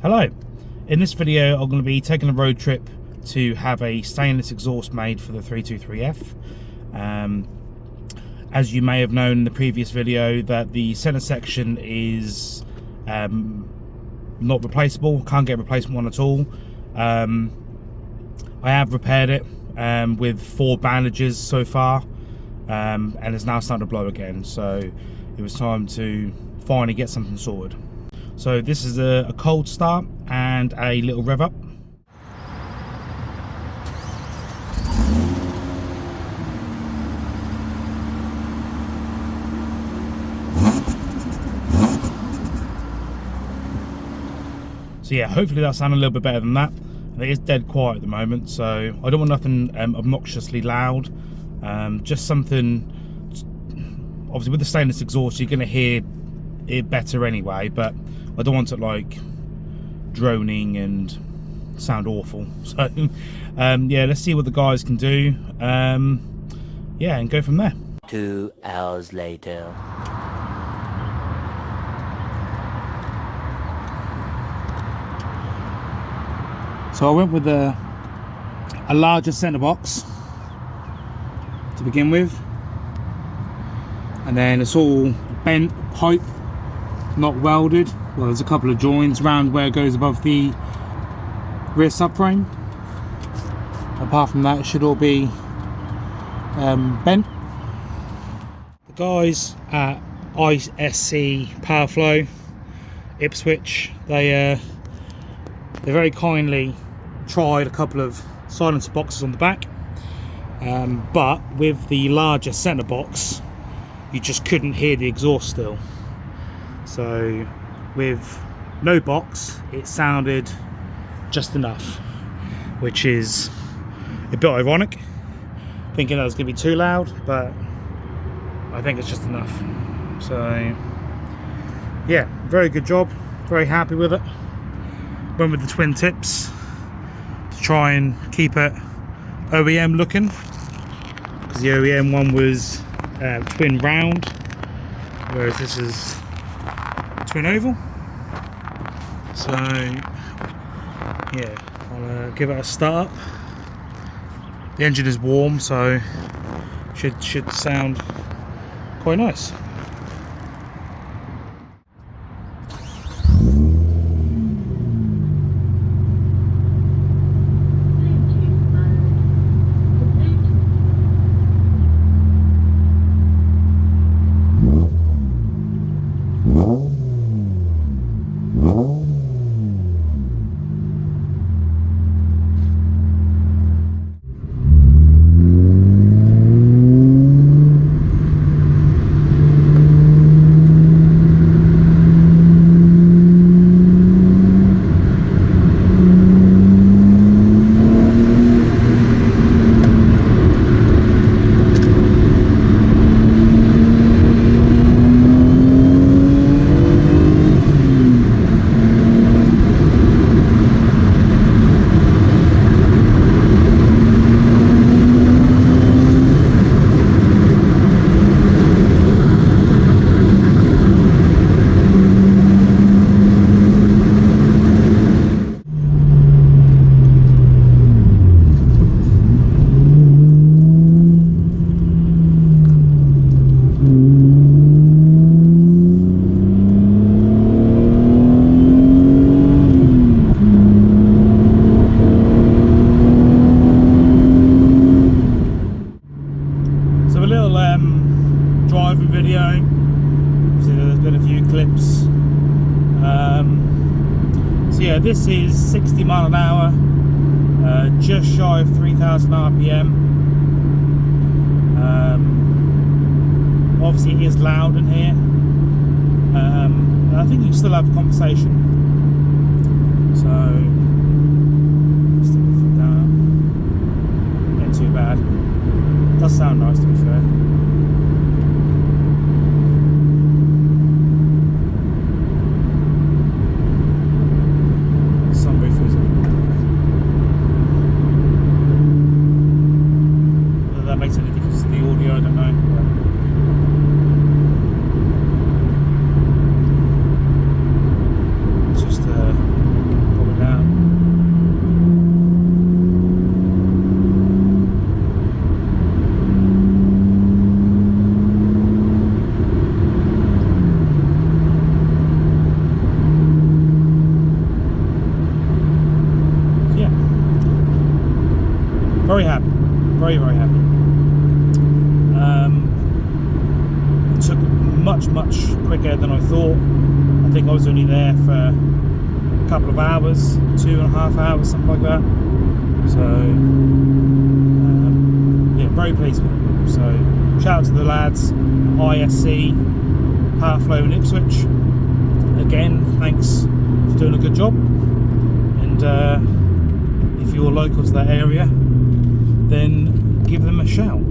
Hello, in this video I'm going to be taking a road trip to have a stainless exhaust made for the 323F. As you may have known in the previous video, that the centre section is not replaceable, can't get a replacement one at all. I have repaired it with 4 bandages so far, and it's now starting to blow again, so it was time to finally get something sorted. So this is a cold start and a little rev up. So yeah, hopefully that'll sound a little bit better than that. It is dead quiet at the moment, so I don't want nothing obnoxiously loud. Just something, obviously with the stainless exhaust you're going to hear it better anyway, but I don't want it like droning and sound awful. So yeah, let's see what the guys can do, yeah, and go from there. 2 hours later. So I went with a larger centre box to begin with, and then it's all bent pipe, not welded. Well, there's a couple of joins around where it goes above the rear subframe. Apart from that, it should all be bent. The guys at ISC Powerflow Ipswich, they very kindly tried a couple of silencer boxes on the back, but with the larger centre box you just couldn't hear the exhaust still. So with no box it sounded just enough, which is a bit ironic, thinking that was going to be too loud, but I think it's just enough. So yeah, very good job, very happy with it. Went with the twin tips to try and keep it OEM looking, because the OEM one was twin round, whereas this is twin oval. So yeah, I'll give it a start up. The engine is warm, so should sound quite nice. Driving video. Obviously there's been a few clips. So yeah, this is 60 mile an hour, just shy of 3,000 RPM. Obviously it is loud in here. I think you can still have a conversation. So stick the foot down. Not too bad. Does sound nice, to be fair. Whether that makes any difference to the audio, I don't know. It's just very happy, very happy. It took much quicker than I thought. I think I was only there for a couple of hours, 2.5 hours, something like that. So yeah, very pleased with it. So shout out to the lads, ISC, Power Flow in Ipswich. Again, thanks for doing a good job. And if you're local to that area, then give them a shout.